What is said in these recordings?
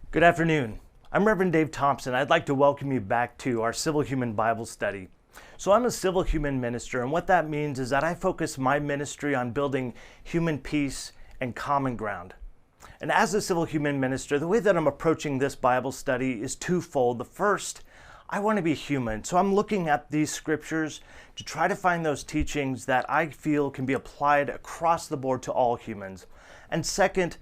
Good afternoon. I'm Reverend Dave Thompson. I'd like to welcome you back to our Civil Human Bible Study. So I'm a civil human minister, and what that means is that I focus my ministry on building human peace and common ground. And as a civil human minister, the way that I'm approaching this Bible study is twofold. The first, I want to be human. So I'm looking at these scriptures to try to find those teachings that I feel can be applied across the board to all humans. And second,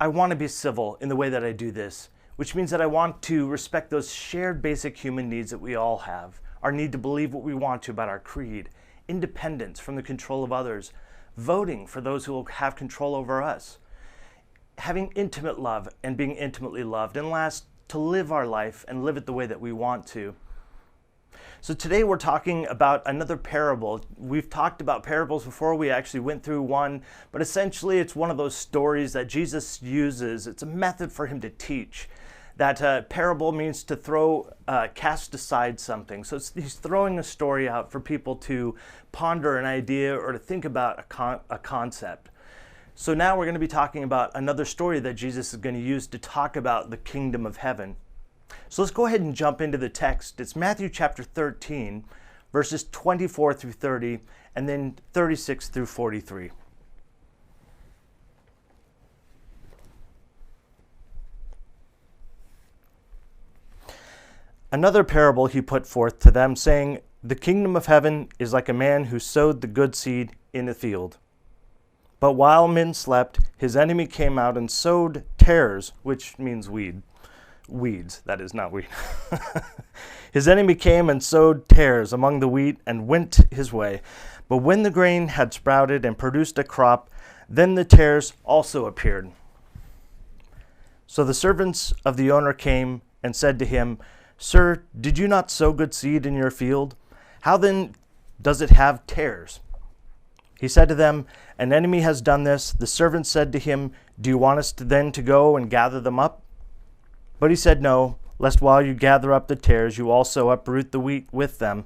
I want to be civil in the way that I do this, which means that I want to respect those shared basic human needs that we all have. Our need to believe what we want to about our creed, independence from the control of others, voting for those who will have control over us, having intimate love and being intimately loved, and last, to live our life and live it the way that we want to. So today we're talking about another parable. We've talked about parables before. We actually went through one, but essentially it's one of those stories that Jesus uses. It's a method for him to teach. That parable means to cast aside something. So he's throwing a story out for people to ponder an idea or to think about a concept. So now we're going to be talking about another story that Jesus is going to use to talk about the kingdom of heaven. So let's go ahead and jump into the text. It's Matthew chapter 13, verses 24 through 30, and then 36 through 43. Another parable he put forth to them, saying, "The kingdom of heaven is like a man who sowed the good seed in a field. But while men slept, his enemy came out and sowed tares," which means weeds, that is not wheat. "His enemy came and sowed tares among the wheat and went his way. But when the grain had sprouted and produced a crop, then the tares also appeared. So the servants of the owner came and said to him, 'Sir, did you not sow good seed in your field? How then does it have tares?' He said to them, 'An enemy has done this.' The servants said to him, 'Do you want us then to go and gather them up?' But he said, 'No, lest while you gather up the tares, you also uproot the wheat with them.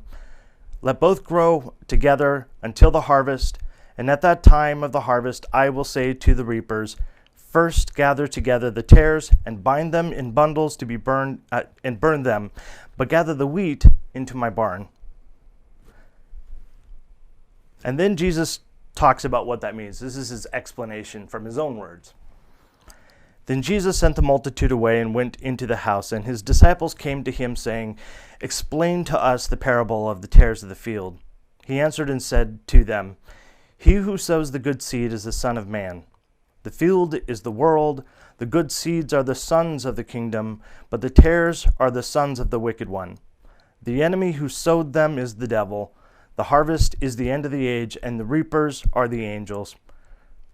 Let both grow together until the harvest, and at that time of the harvest I will say to the reapers, First gather together the tares and bind them in bundles to be burned, and burn them, but gather the wheat into my barn.'" And then Jesus talks about what that means. This is his explanation from his own words. "Then Jesus sent the multitude away and went into the house, and his disciples came to him, saying, 'Explain to us the parable of the tares of the field.' He answered and said to them, 'He who sows the good seed is the Son of Man. The field is the world. The good seeds are the sons of the kingdom, but the tares are the sons of the wicked one. The enemy who sowed them is the devil. The harvest is the end of the age, and the reapers are the angels.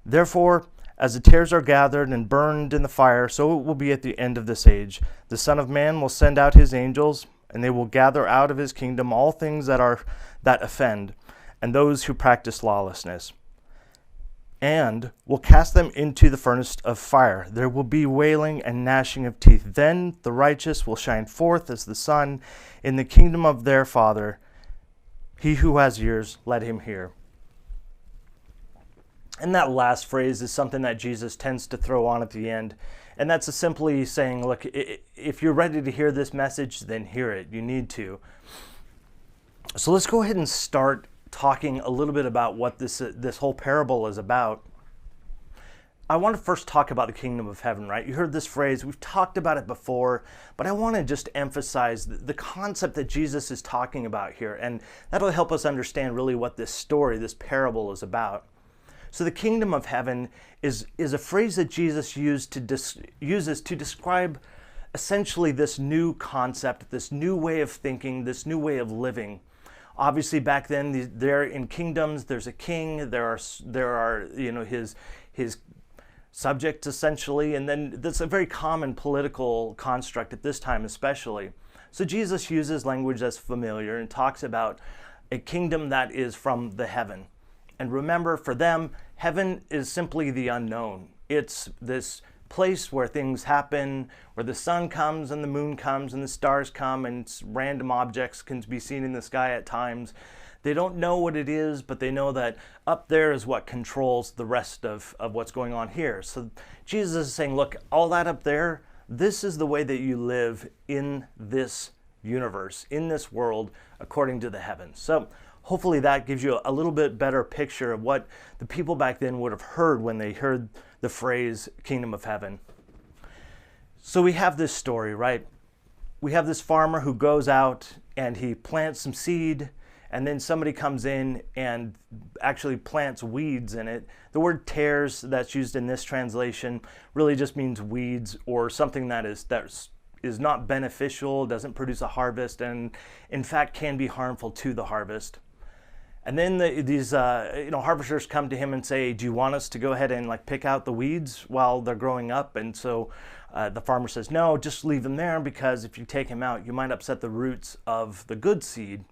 Therefore, as the tares are gathered and burned in the fire, so it will be at the end of this age. The Son of Man will send out his angels, and they will gather out of his kingdom all things that offend, and those who practice lawlessness, and will cast them into the furnace of fire. There will be wailing and gnashing of teeth. Then the righteous will shine forth as the sun in the kingdom of their Father. He who has ears, let him hear." And that last phrase is something that Jesus tends to throw on at the end. And that's simply saying, look, if you're ready to hear this message, then hear it. You need to. So let's go ahead and start talking a little bit about what this whole parable is about. I want to first talk about the kingdom of heaven, right? You heard this phrase. We've talked about it before, but I want to just emphasize the concept that Jesus is talking about here. And that'll help us understand really what this story, this parable is about. So the kingdom of heaven is a phrase that Jesus uses to describe essentially this new concept, this new way of thinking, this new way of living. Obviously, back then, they're in kingdoms. There's a king. There are his subjects essentially, and then that's a very common political construct at this time, especially. So Jesus uses language that's familiar and talks about a kingdom that is from the heaven. And remember, for them, heaven is simply the unknown. It's this place where things happen, where the sun comes and the moon comes and the stars come and random objects can be seen in the sky at times. They don't know what it is, but they know that up there is what controls the rest of what's going on here. So Jesus is saying, look, all that up there, This is the way that you live in this universe, in this world, according to the heavens. So hopefully that gives you a little bit better picture of what the people back then would have heard when they heard the phrase kingdom of heaven. So we have this story, right? We have this farmer who goes out and he plants some seed, and then somebody comes in and actually plants weeds in it. The word tares that's used in this translation really just means weeds, or something that is not beneficial, doesn't produce a harvest, and in fact can be harmful to the harvest. And then these harvesters come to him and say, do you want us to go ahead and pick out the weeds while they're growing up? And so the farmer says, no, just leave them there, because if you take them out, you might upset the roots of the good seed.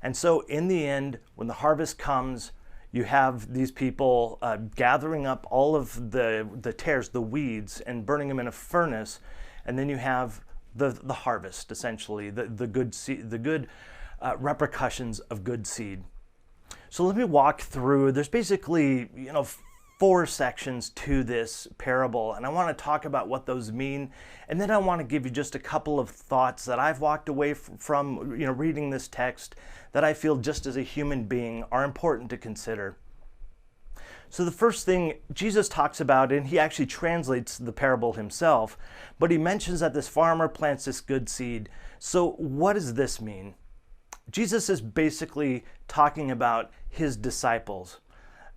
And so in the end, when the harvest comes, you have these people gathering up all of the tares, the weeds, and burning them in a furnace. And then you have the harvest, essentially, the good seed, the good repercussions of good seed. So let me walk through. There's basically 4 sections to this parable, and I want to talk about what those mean, and then I want to give you just a couple of thoughts that I've walked away from reading this text that I feel just as a human being are important to consider. So the first thing Jesus talks about, and he actually translates the parable himself, but he mentions that this farmer plants this good seed. So what does this mean? Jesus is basically talking about his disciples.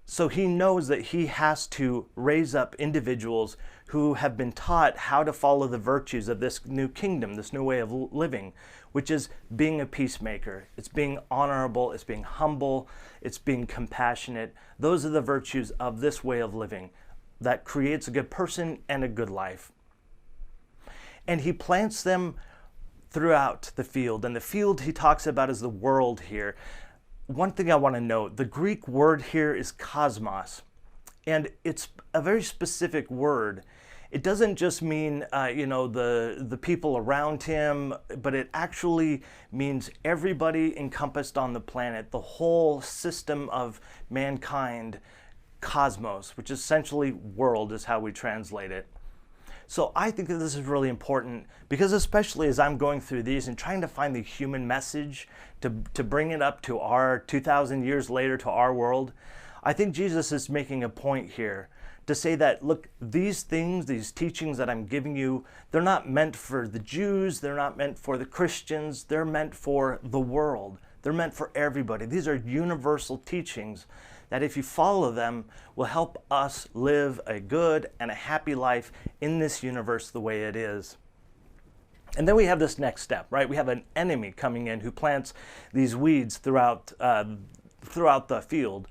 So he knows that he has to raise up individuals who have been taught how to follow the virtues of this new kingdom, this new way of living, which is being a peacemaker. It's being honorable, it's being humble, it's being compassionate. Those are the virtues of this way of living that creates a good person and a good life. And he plants them throughout the field. And the field he talks about is the world here. One thing I want to note, the Greek word here is cosmos, and it's a very specific word. It doesn't just mean, the people around him, but it actually means everybody encompassed on the planet, the whole system of mankind, cosmos, which essentially world is how we translate it. So I think that this is really important, because especially as I'm going through these and trying to find the human message to bring it up to our 2,000 years later, to our world, I think Jesus is making a point here to say that, look, these things, these teachings that I'm giving you, they're not meant for the Jews, they're not meant for the Christians, they're meant for the world. They're meant for everybody. These are universal teachings that, if you follow them, will help us live a good and a happy life in this universe the way it is. And then we have this next step, right? We have an enemy coming in who plants these weeds throughout the field.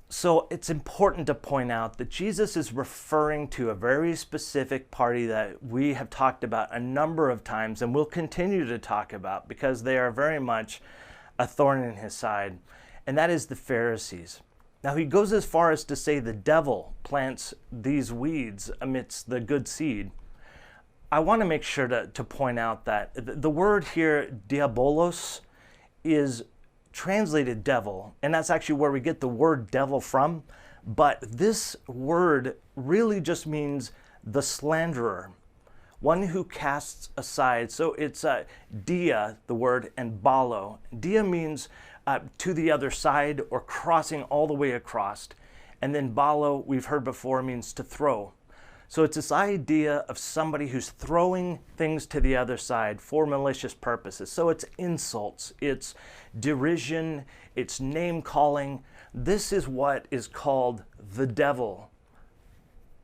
So it's important to point out that Jesus is referring to a very specific party that we have talked about a number of times and will continue to talk about, because they are very much a thorn in his side, and that is the Pharisees. Now, he goes as far as to say the devil plants these weeds amidst the good seed. I want to make sure to point out that the word here, diabolos, is translated devil, and that's actually where we get the word devil from. But this word really just means the slanderer, one who casts aside. So it's dia, the word, and balo. Dia means to the other side, or crossing all the way across. And then balo, we've heard before, means to throw. So it's this idea of somebody who's throwing things to the other side for malicious purposes. So it's insults, it's derision, it's name calling. This is what is called the devil.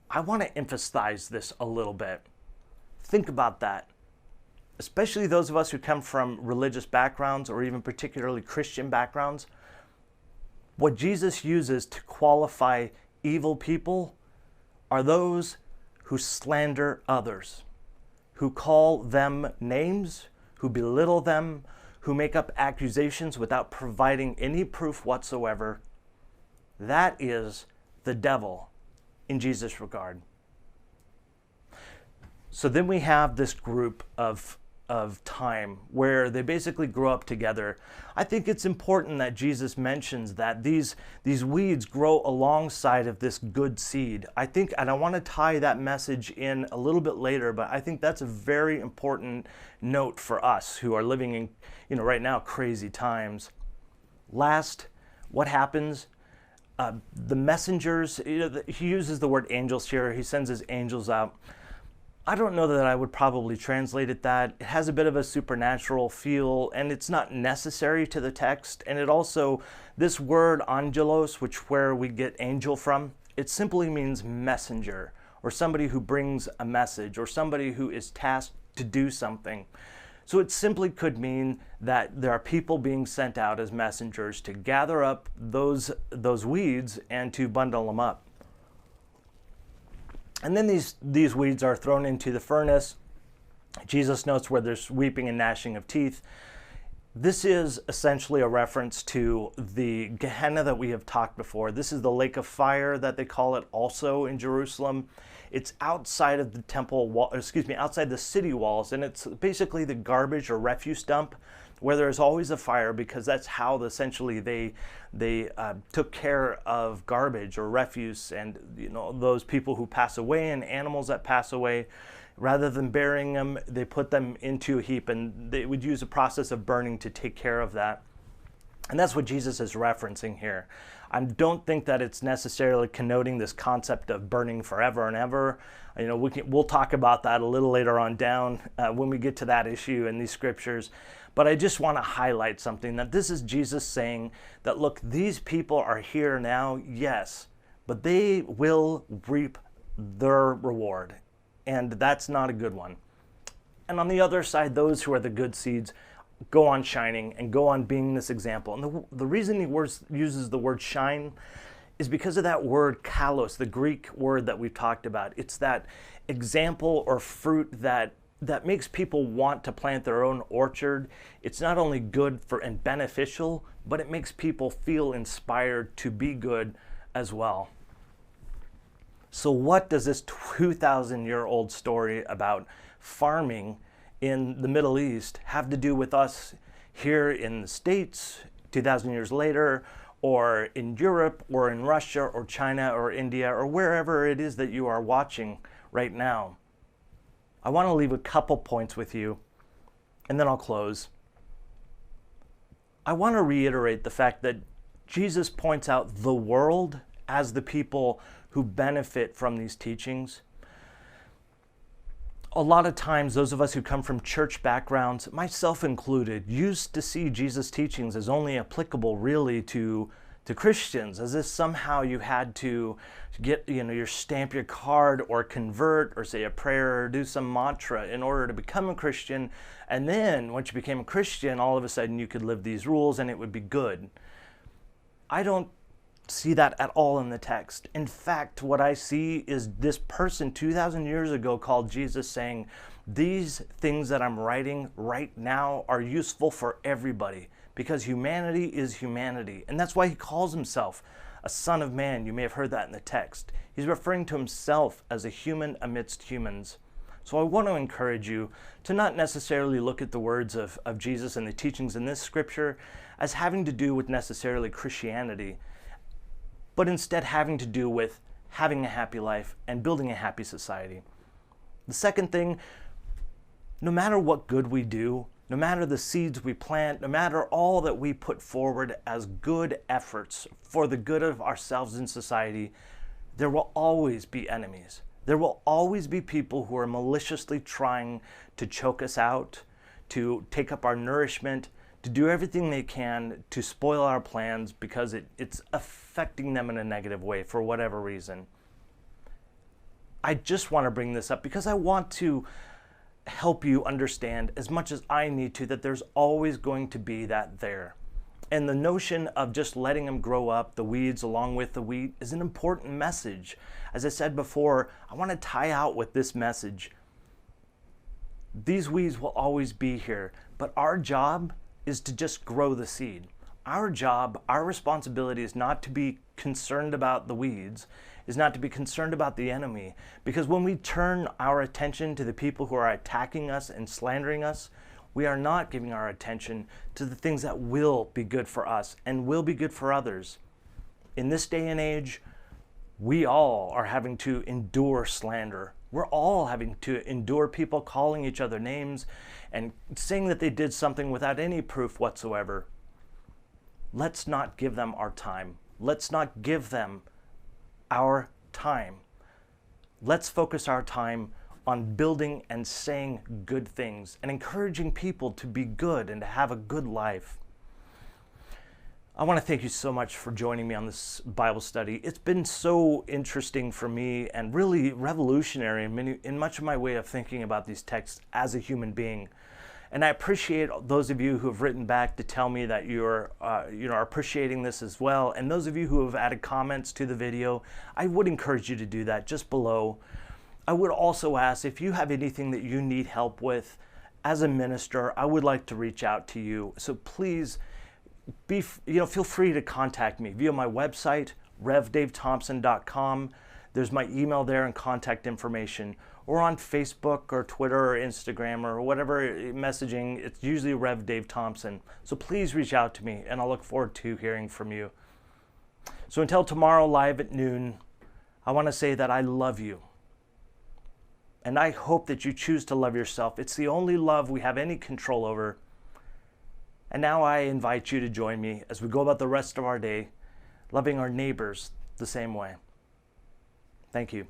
I want to emphasize this a little bit. Think about that. Especially those of us who come from religious backgrounds, or even particularly Christian backgrounds. What Jesus uses to qualify evil people are those who slander others, who call them names, who belittle them, who make up accusations without providing any proof whatsoever. That is the devil in Jesus' regard. So then we have this group of of time where they basically grow up together. I think it's important that Jesus mentions that these weeds grow alongside of this good seed. I think, and I want to tie that message in a little bit later, but I think that's a very important note for us who are living in, right now, crazy times. Last, what happens? The messengers, he uses the word angels here. He sends his angels out. I don't know that I would probably translate it that. It has a bit of a supernatural feel, and it's not necessary to the text. And it also, this word angelos, where we get angel from, it simply means messenger, or somebody who brings a message, or somebody who is tasked to do something. So it simply could mean that there are people being sent out as messengers to gather up those weeds and to bundle them up. And then these weeds are thrown into the furnace. Jesus notes where there's weeping and gnashing of teeth. This is essentially a reference to the Gehenna that we have talked before. This is the lake of fire that they call it also in Jerusalem. It's outside of the temple wall, outside the city walls, and it's basically the garbage or refuse dump where there's always a fire, because that's how essentially they took care of garbage or refuse and those people who pass away and animals that pass away. Rather than burying them, they put them into a heap, and they would use a process of burning to take care of that. And that's what Jesus is referencing here. I don't think that it's necessarily connoting this concept of burning forever and ever. We'll talk about that a little later on down when we get to that issue in these scriptures. But I just want to highlight something, that this is Jesus saying that, look, these people are here now, yes, but they will reap their reward. And that's not a good one. And on the other side, those who are the good seeds go on shining and go on being this example. And the reason he uses the word shine is because of that word kalos, the Greek word that we've talked about. It's that example or fruit that makes people want to plant their own orchard. It's not only good and beneficial, but it makes people feel inspired to be good as well. So what does this 2,000-year-old story about farming in the Middle East have to do with us here in the States 2,000 years later, or in Europe, or in Russia, or China, or India, or wherever it is that you are watching right now? I want to leave a couple points with you, and then I'll close. I want to reiterate the fact that Jesus points out the world as the people who benefit from these teachings. A lot of times, those of us who come from church backgrounds, myself included, used to see Jesus' teachings as only applicable really to Christians, as if somehow you had to get, stamp your card or convert or say a prayer or do some mantra in order to become a Christian. And then once you became a Christian, all of a sudden you could live these rules and it would be good. I don't see that at all in the text. In fact, what I see is this person 2,000 years ago called Jesus saying, these things that I'm writing right now are useful for everybody, because humanity is humanity. And that's why he calls himself a son of man. You may have heard that in the text. He's referring to himself as a human amidst humans. So I want to encourage you to not necessarily look at the words of Jesus and the teachings in this scripture as having to do with necessarily Christianity, but instead having to do with having a happy life and building a happy society. The second thing, no matter what good we do, no matter the seeds we plant, no matter all that we put forward as good efforts for the good of ourselves and society, there will always be enemies. There will always be people who are maliciously trying to choke us out, to take up our nourishment, to do everything they can to spoil our plans because it's affecting them in a negative way for whatever reason. I just want to bring this up because I want to help you understand as much as I need to that there's always going to be that there. And the notion of just letting them grow up, the weeds along with the wheat, is an important message. As I said before, I want to tie out with this message. These weeds will always be here, but our job is to just grow the seed. Our job, our responsibility is not to be concerned about the weeds, is not to be concerned about the enemy. Because when we turn our attention to the people who are attacking us and slandering us, we are not giving our attention to the things that will be good for us and will be good for others. In this day and age, we all are having to endure slander. We're all having to endure people calling each other names and saying that they did something without any proof whatsoever. Let's not give them our time. Let's not give them our time. Let's focus our time on building and saying good things and encouraging people to be good and to have a good life. I want to thank you so much for joining me on this Bible study. It's been so interesting for me and really revolutionary in much of my way of thinking about these texts as a human being. And I appreciate those of you who have written back to tell me that you're appreciating this as well. And those of you who have added comments to the video, I would encourage you to do that just below. I would also ask if you have anything that you need help with as a minister, I would like to reach out to you. So please feel free to contact me via my website, revdavethompson.com. There's my email there and contact information, or on Facebook or Twitter or Instagram or whatever messaging. It's usually Rev Dave Thompson. So please reach out to me and I'll look forward to hearing from you. So until tomorrow live at noon, I want to say that I love you. And I hope that you choose to love yourself. It's the only love we have any control over. And now I invite you to join me as we go about the rest of our day, loving our neighbors the same way. Thank you.